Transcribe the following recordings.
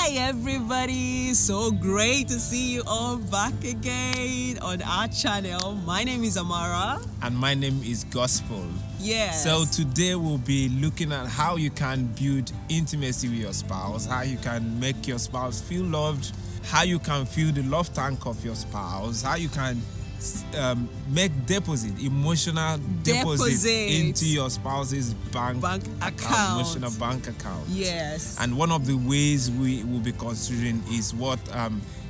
Hi everybody, so great to see you all back again on our channel. My name is Amara. And my name is Gospel. Yes. So today we'll be looking at how you can build intimacy with your spouse, how you can make your spouse feel loved, how you can fill the love tank of your spouse, how you can make emotional deposit into your spouse's bank account, emotional bank account. Yes. And one of the ways we will be considering is what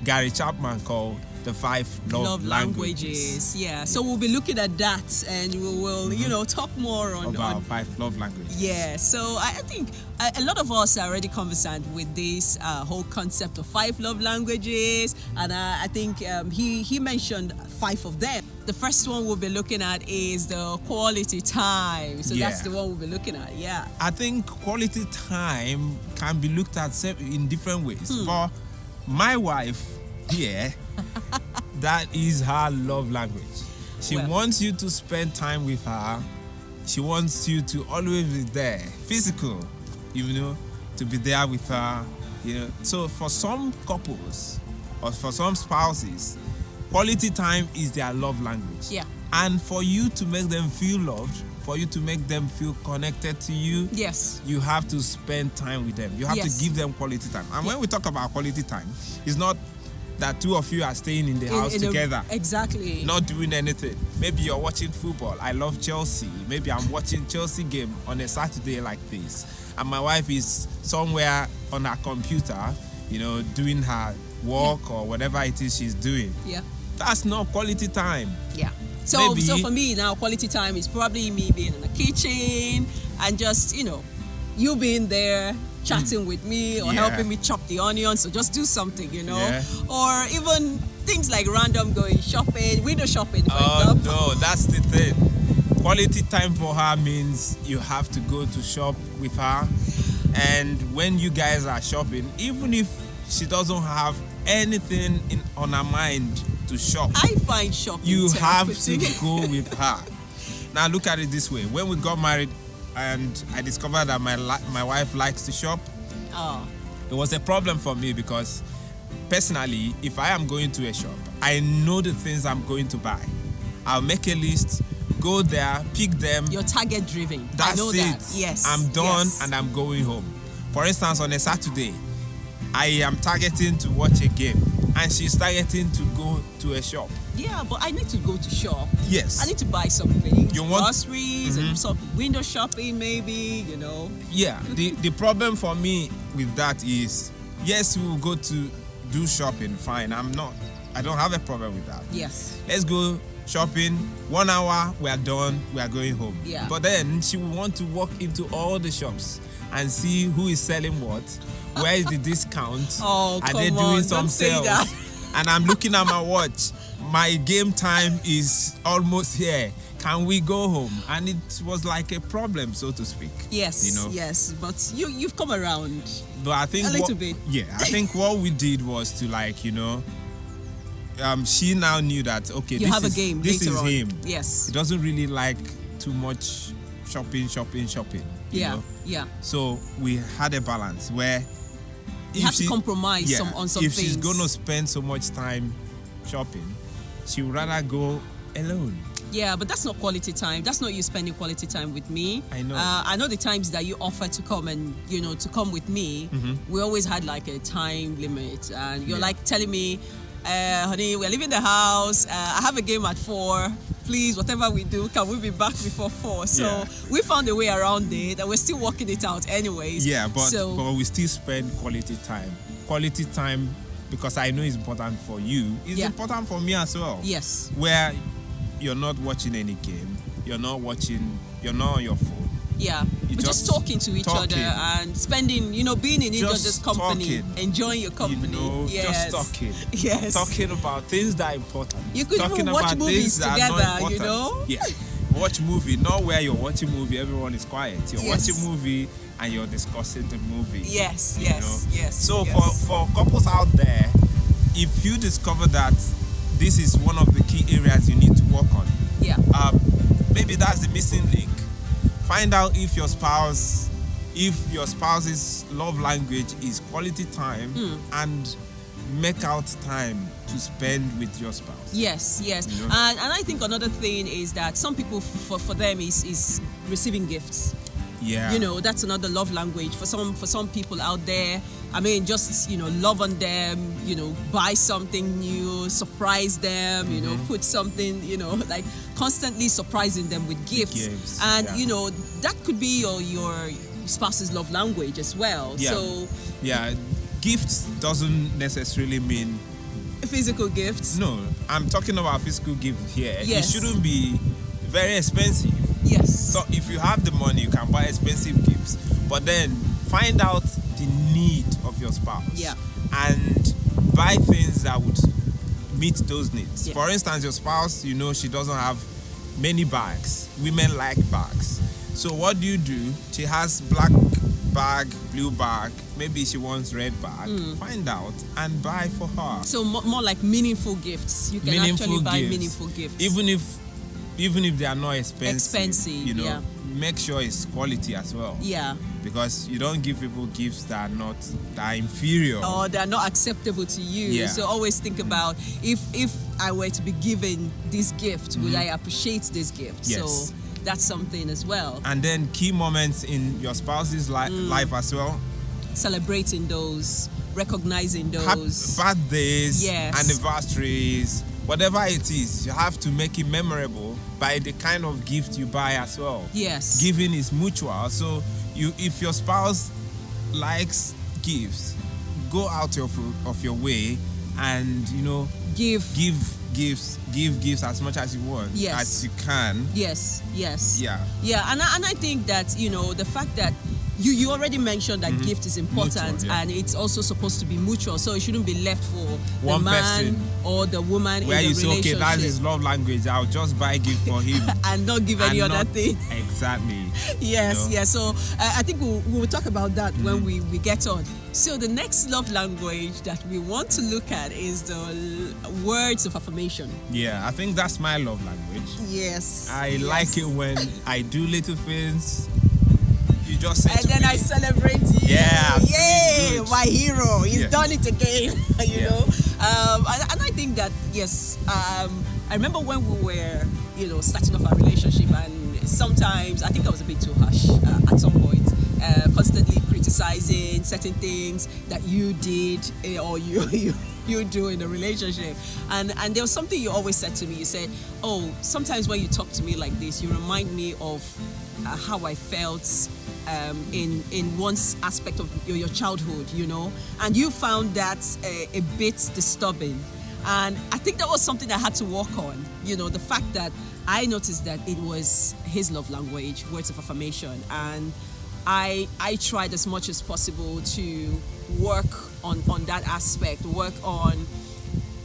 Gary Chapman called the 5 love languages. Yeah. So we'll be looking at that, and we will, talk more about 5 love languages. Yeah. So I think a lot of us are already conversant with this whole concept of 5 love languages, and I think he mentioned 5 of them. The first one we'll be looking at is the quality time. So that's the one we'll be looking at. Yeah. I think quality time can be looked at in different ways. For my wife here, that is her love language. She wants you to spend time with her. She wants you to always be there, physical, to be there with her. So for some couples or for some spouses, quality time is their love language. Yeah. And for you to make them feel loved, for you to make them feel connected to you, you have to spend time with them. You have to give them quality time. And when we talk about quality time, it's not that 2 of you are staying in the house together. Exactly. Not doing anything. Maybe you're watching football. I love Chelsea. Maybe I'm watching Chelsea game on a Saturday like this. And my wife is somewhere on her computer, doing her work or whatever it is she's doing. Yeah. That's not quality time. Yeah. So for me now, quality time is probably me being in the kitchen and just, you being there chatting with me or helping me chop the onions, so just do something, or even things like random going shopping, window shopping, for example. No, that's the thing. Quality time for her means you have to go to shop with her, and when you guys are shopping, even if she doesn't have anything on her mind to shop, I find shopping you have to go with her. Now look at it this way: when we got married and I discovered that my wife likes to shop, it was a problem for me because personally, if I am going to a shop, I know the things I'm going to buy. I'll make a list, go there, pick them. You're target driven. That's I know it. That. Yes. I'm done and I'm going home. For instance, on a Saturday, I am targeting to watch a game and she's targeting to go to a shop. Yeah, but I need to go to shop. Yes. I need to buy something. You want groceries and some window shopping, maybe, Yeah. The problem for me with that is, yes, we will go to do shopping. Fine. I don't have a problem with that. Yes. Let's go shopping. 1 hour, we are done. We are going home. Yeah. But then she will want to walk into all the shops and see who is selling what. Where is the discount? Are they doing some sales? And I'm looking at my watch. My game time is almost here. Can we go home? And it was like a problem, so to speak. Yes, yes. But you've come around. But I think a little bit. Yeah, I think what we did was to she now knew that this is him. Yes. He doesn't really like too much shopping. Yeah. So we had a balance where you have to compromise on some if things. She's gonna spend so much time shopping, she would rather go alone. Yeah, but that's not quality time. That's not you spending quality time with me. I know. I know the times that you offer to come and to come with me. We always had like a time limit, and you're like telling me, honey, we're leaving the house. I have a game at 4. Please, whatever we do, can we be back before 4? So we found a way around it, and we're still working it out anyways. Yeah, but we still spend quality time. Quality time, because I know it's important for you. It's important for me as well. Yes. Where you're not watching any game, you're not on your phone. Yeah, we're just talking to each other and spending, being in each other's company, enjoying your company. Just talking. Yes. Talking about things that are important. You could even watch movies together, Yeah. Watch movie, not where you're watching movie, everyone is quiet. You're watching movie and you're discussing the movie. Yes. So for couples out there, if you discover that this is one of the key areas you need to work on, maybe that's the missing link. Find out if your spouse if your spouse's love language is quality time and make out time to spend with your spouse. Yes. You know? And I think another thing is that some people, for them, is receiving gifts. Yeah. You know, that's another love language for some people out there. I mean, just, love on them, buy something new, surprise them, put something, like constantly surprising them with gifts. And, that could be your spouse's love language as well. Yeah. So, yeah, gifts doesn't necessarily mean physical gifts. No, I'm talking about physical gift here. Yes. It shouldn't be very expensive. Yes. So if you have the money, you can buy expensive gifts. But then find out the need of your spouse. Yeah. And buy things that would meet those needs. Yeah. For instance, your spouse, she doesn't have many bags. Women like bags. So what do? She has black bag, blue bag. Maybe she wants red bag. Find out and buy for her. So more like meaningful gifts. You can actually buy meaningful gifts. Even if they are not expensive, yeah. Make sure it's quality as well. Yeah. Because you don't give people gifts that are inferior. Or they're not acceptable to you. Yeah. So always think about if I were to be given this gift, will I appreciate this gift? Yes. So that's something as well. And then key moments in your spouse's life as well. Celebrating those, recognizing those. Birthdays, yes. Anniversaries, whatever it is, you have to make it memorable by the kind of gift you buy as well. Yes. Giving is mutual. So if your spouse likes gifts, go out of your way and give gifts as much as you want. Yes. As you can. Yes. Yeah. And I think that the fact that you already mentioned that gift is important, mutual, yeah. and it's also supposed to be mutual, so it shouldn't be left for one the man person or the woman where in the you say, relationship. okay, that's his love language, I'll just buy a gift for him and not give any other thing. Exactly. Yes. So I think we'll talk about that when we get on. So the next love language that we want to look at is the words of affirmation. Yeah, I think that's my love language. Yes. I like it when I do little things. You just say and then I celebrate you. Yeah. Yay, my hero. He's Yeah. done it again. you Yeah. know. And I think that yes. I remember when we were, starting off our relationship, and sometimes I think I was a bit too harsh at some point, constantly criticizing certain things that you did or you do in a relationship. And there was something you always said to me. You said, "Oh, sometimes when you talk to me like this, you remind me of how I felt in one aspect of your childhood, and you found that a bit disturbing." And I think that was something I had to work on, the fact that I noticed that it was his love language, words of affirmation, and I tried as much as possible to work on that aspect, work on.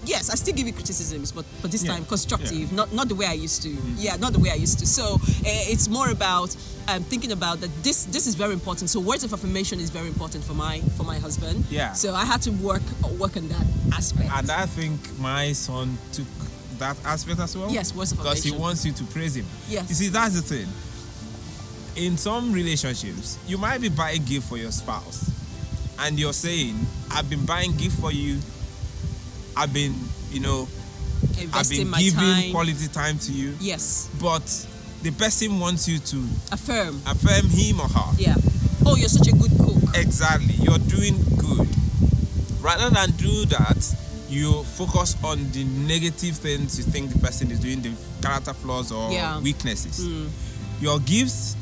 Yes, I still give you criticisms, but this time constructive, not the way I used to. Yeah, not the way I used to. So it's more about thinking about that. This is very important. So words of affirmation is very important for my husband. Yeah. So I had to work on that aspect. And I think my son took that aspect as well. Yes, words of affirmation. Because he wants you to praise him. Yes. You see, that's the thing. In some relationships, you might be buying gift for your spouse, and you're saying, "I've been buying gift for you. I've been, Investing my giving time. quality time to you." Yes. But the person wants you to Affirm him or her. Yeah. Oh, you're such a good cook. Exactly. You're doing good. Rather than do that, you focus on the negative things you think the person is doing, the character flaws or weaknesses. Your gifts,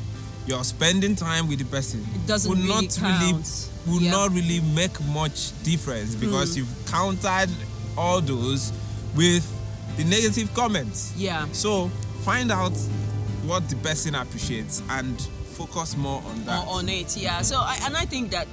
your spending time with the person It doesn't will really count. not really make much difference because you've countered all those with the negative comments. Yeah. So find out what the person appreciates and focus more on that. On it, yeah. So I think that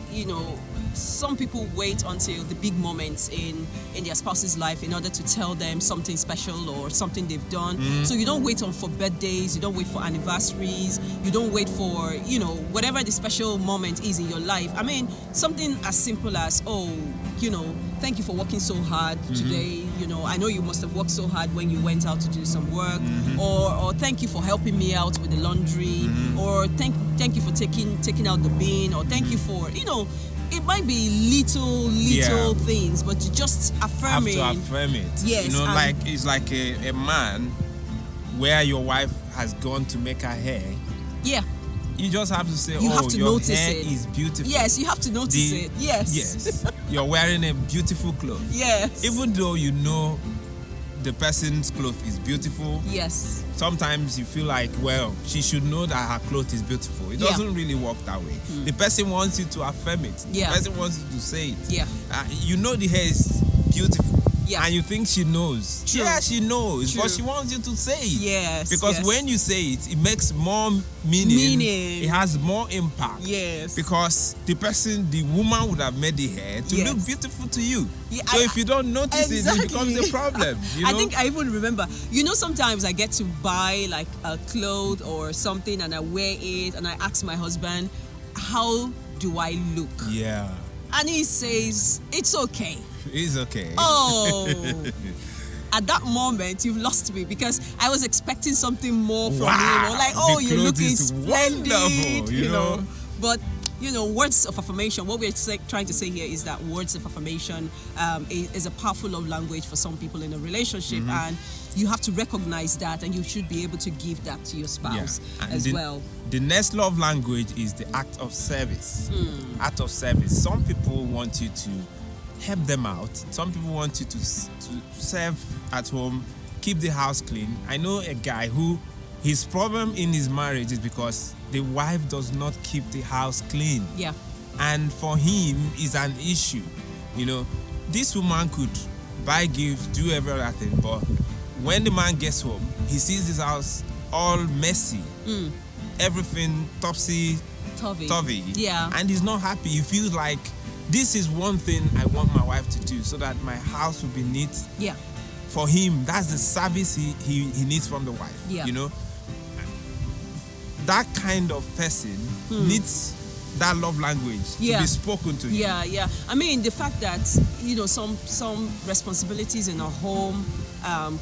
some people wait until the big moments in their spouse's life in order to tell them something special or something they've done. So you don't wait on for birthdays, you don't wait for anniversaries, you don't wait for, you know, whatever the special moment is in your life. I mean, something as simple as, oh, you know, thank you for working so hard today. You know, I know you must have worked so hard when you went out to do some work, or thank you for helping me out with the laundry, or thank you for taking out the bin, or thank you for, you know, it might be little things, but you just affirming. Have to affirm it. Yes. You know, like it's like a man where your wife has gone to make her hair. Yeah. You just have to say, You have to your notice hair it. is beautiful. Yes, you have to notice it. Yes. Yes. You're wearing a beautiful clothes. Yes. Even though you know the person's clothes is beautiful. Yes. Sometimes you feel like, well, she should know that her clothes is beautiful. It doesn't really work that way. The person wants you to affirm it. The person wants you to say it. Yeah. You know the hair is beautiful. Yeah. And you think she knows. True. Yeah, she knows. True. But she wants you to say it. Yes. Because when you say it, it makes more meaning. It has more impact. Yes. Because the woman would have made the hair to look beautiful to you. Yeah, so if you don't notice it becomes a problem. You know? I think I even remember, you know, sometimes I get to buy like a cloth or something and I wear it and I ask my husband, how do I look? Yeah. And he says, it's okay. It's okay. Oh. At that moment, you've lost me because I was expecting something more from him. Or like, oh, you're looking splendid. You know. But, you know, words of affirmation, what we're trying to say here is that words of affirmation is a powerful love language for some people in a relationship. And you have to recognize that, and you should be able to give that to your spouse as well. The next love language is the act of service. Act of service. Some people want you to help them out. Some people want you to serve at home, keep the house clean. I know a guy who his problem in his marriage is because the wife does not keep the house clean. Yeah. And for him, it's an issue. You know, this woman could buy gifts, do every other thing, but when the man gets home, he sees his house all messy. Everything topsy-turvy. Yeah. And he's not happy. He feels like this is one thing I want my wife to do so that my house will be neat. Yeah. For him, that's the service he needs from the wife. Yeah. You know, that kind of person needs that love language to be spoken to him. Yeah. I mean, the fact that, you know, some responsibilities in a home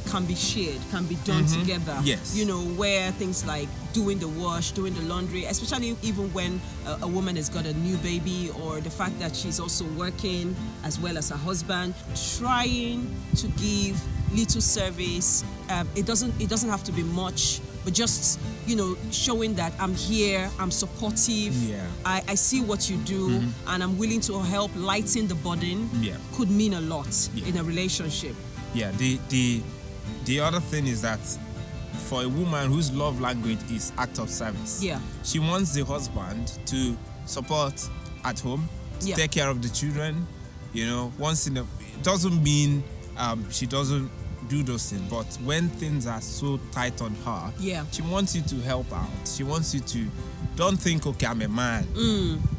can be shared, can be done together. Yes. You know, where things like doing the wash, doing the laundry, especially even when a woman has got a new baby, or the fact that she's also working as well as her husband, trying to give little service. It doesn't have to be much, but just, you know, showing that I'm here, I'm supportive, I see what you do, and I'm willing to help lighten the burden, could mean a lot in a relationship. Yeah, the other thing is that for a woman whose love language is act of service, she wants the husband to support at home, to take care of the children, you know, it doesn't mean she doesn't do those things, but when things are so tight on her, she wants you to help out. She wants you to, don't think, okay, I'm a man.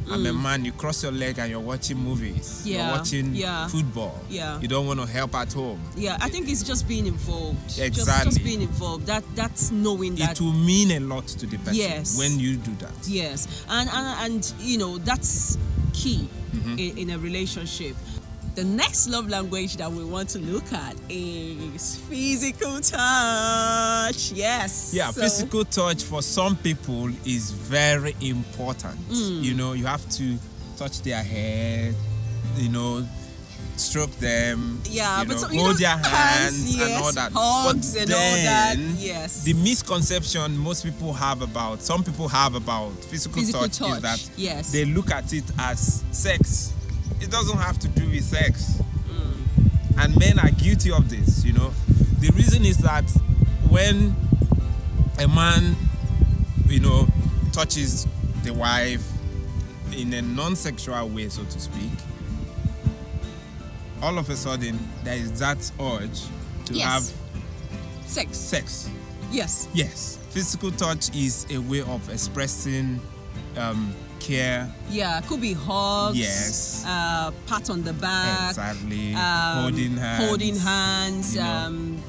I'm a man. You cross your leg and you're watching movies. You're watching football. You don't want to help at home. I think it's just being involved. Exactly. Just being involved. That's knowing that it will mean a lot to the person when you do that. Yes, and you know, that's key in a relationship. The next love language that we want to look at is physical touch. Yes. Yeah, physical touch for some people is very important. You know, you have to touch their head, you know, stroke them, hold their hands and all that. Hugs and all that. Yes. The misconception some people have about physical touch is that they look at it as sex. It doesn't have to do with sex. And men are guilty of this, you know. The reason is that when a man, you know, touches the wife in a non-sexual way, so to speak, all of a sudden there is that urge to have sex. Yes. Physical touch is a way of expressing care. Yeah, could be hugs. Yes. Pat on the back. Exactly. Holding hands.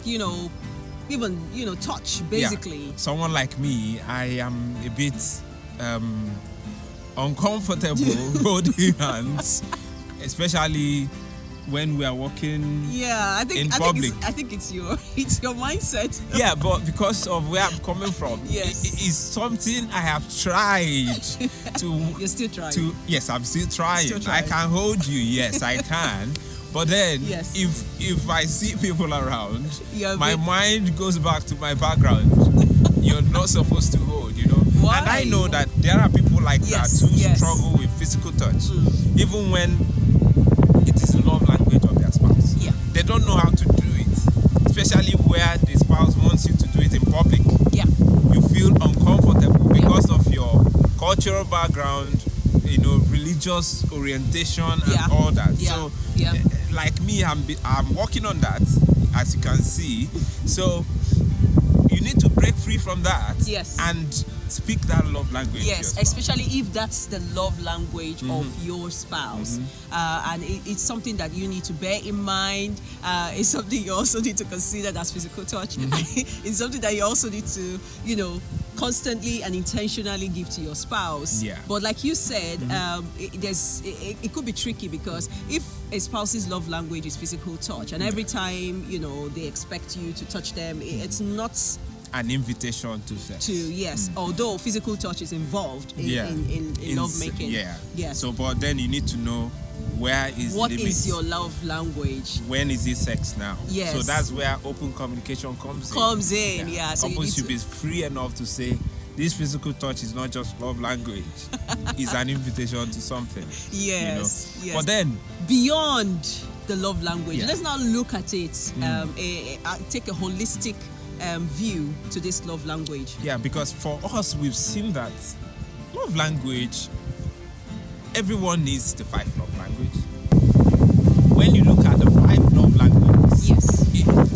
You know, even, you know, touch, basically. Yeah. Someone like me, I am a bit uncomfortable holding hands, especially when we are walking in public. I think it's your mindset. Yeah, but because of where I'm coming from, yes, it's something I have tried to. You're still trying. Yes, I'm still trying. I can hold you. Yes, I can. But then, if I see people around, my mind goes back to my background. You're not supposed to hold, you know. Why? And I know that there are people like that who struggle with physical touch, even when it is the love language of their spouse. Yeah. They don't know how to do it, especially where the spouse wants you to do it in public. Yeah. You feel uncomfortable because of your cultural background, you know, religious orientation and all that. So, like me, I'm working on that, as you can see. So, you need to break free from that and speak that love language. Yes, especially if that's the love language of your spouse. And it's something that you need to bear in mind. It's something you also need to consider, that's physical touch. It's something that you also need to, you know, constantly and intentionally give to your spouse. Yeah. But like you said, it could be tricky, because if a spouse's love language is physical touch, and every time, you know, they expect you to touch them, it's not an invitation to sex. Although physical touch is involved in love making. Yeah. So, but then you need to know what is your love language. When is it sex now? Yes. So that's where open communication comes in. So couples should be free enough to say, this physical touch is not just love language. It's an invitation to something. Yes. You know? But then, beyond the love language, let's now look at it. Take a holistic view to this love language. Yeah, because for us, we've seen that love language, everyone needs the 5 love language. When you look at the 5 love languages,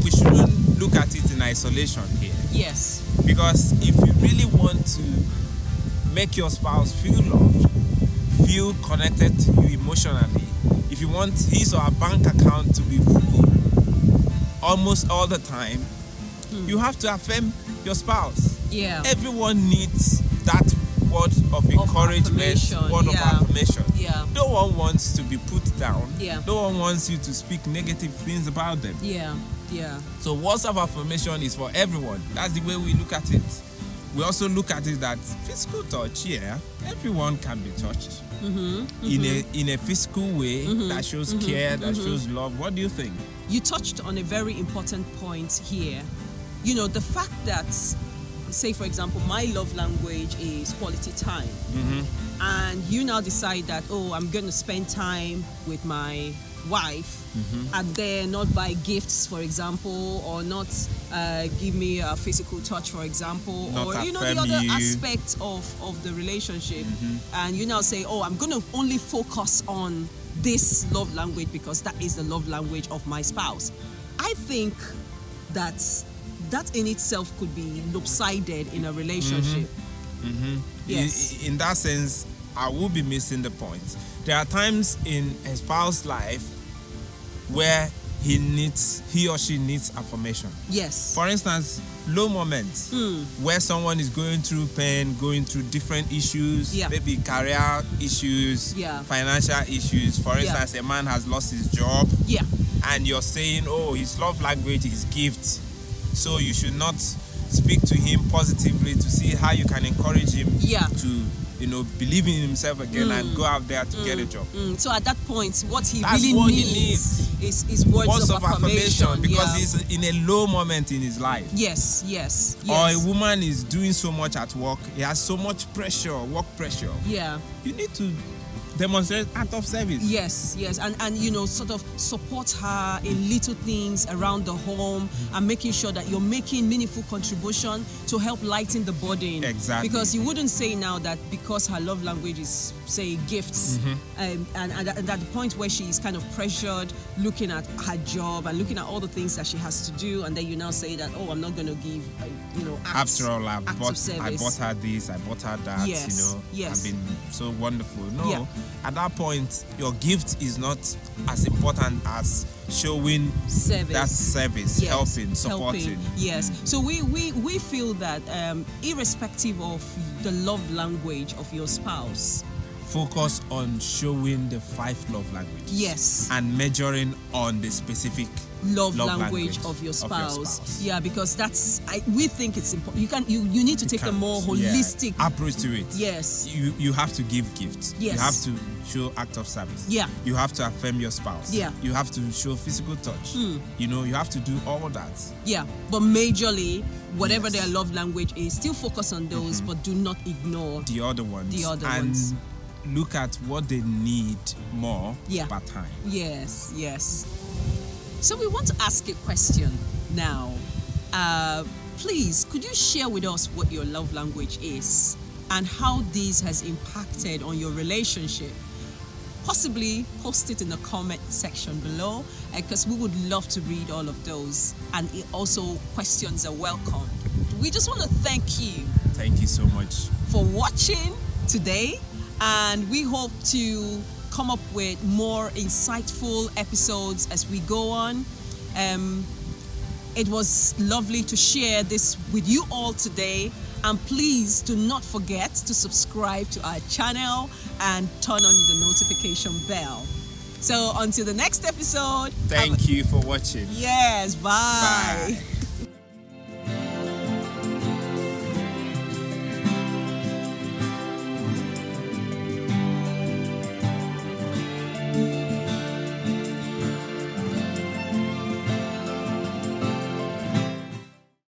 we shouldn't look at it in isolation here. Yes. Because if you really want to make your spouse feel loved, feel connected to you emotionally, if you want his or her bank account to be full almost all the time, you have to affirm your spouse. Yeah. Everyone needs that word of encouragement, word of affirmation. Yeah. No one wants to be put down. Yeah. No one wants you to speak negative things about them. Yeah. So words of affirmation is for everyone. That's the way we look at it. We also look at it that physical touch, everyone can be touched in a physical way that shows care, that shows love. What do you think? You touched on a very important point here. You know, the fact that, say for example, my love language is quality time, and you now decide that, I'm going to spend time with my wife, and then not buy gifts, for example, or not give me a physical touch, for example, not or the other aspect of the relationship, and you now say, I'm going to only focus on this love language because that is the love language of my spouse. I think that in itself could be lopsided in a relationship. Yes. In that sense, I will be missing the point. There are times in a spouse's life where he or she needs affirmation. Yes. For instance, low moments where someone is going through pain, going through different issues, maybe career issues, financial issues. For instance, a man has lost his job, and you're saying, his love language is gifts. So you should not speak to him positively to see how you can encourage him to, believe in himself again and go out there to get a job. So at that point, what he That's really what needs is words of affirmation. Because he's in a low moment in his life. Yes. Or a woman is doing so much at work. He has so much pressure, work pressure. Yeah. You need to demonstrate act of service. Yes, and you know, sort of support her in little things around the home and making sure that you're making meaningful contribution to help lighten the burden. Exactly. Because you wouldn't say now that because her love language is, say, gifts, and at the point where she is kind of pressured, looking at her job and looking at all the things that she has to do, and then you now say that, oh, I'm not going to give, acts, After all, I acts bought of service. her this, I bought her that. Yes, I've yes. been so wonderful. No, Yeah. at that point, your gift is not as important as showing Service. that service, Yes, helping, supporting. Yes. So we feel that irrespective of the love language of your spouse, Focus on showing the 5 love languages. yes, And measuring on the specific love language of your spouse. Yeah, because we think it's important. You need to take a more holistic approach to it. Yes. You have to give gifts. Yes. You have to show act of service. Yeah. You have to affirm your spouse. Yeah. You have to show physical touch. You have to do all that. Yeah, but majorly, whatever their love language is, still focus on those, but do not ignore The other ones. And look at what they need more per time. Yes. So we want to ask a question now. Please, could you share with us what your love language is and how this has impacted on your relationship? Possibly post it in the comment section below, because we would love to read all of those, and also questions are welcome. We just want to thank you. Thank you so much for watching today, and we hope to come up with more insightful episodes as we go on. It was lovely to share this with you all today, and please do not forget to subscribe to our channel and turn on the notification bell. So until the next episode, thank you for watching. Yes, bye. Bye.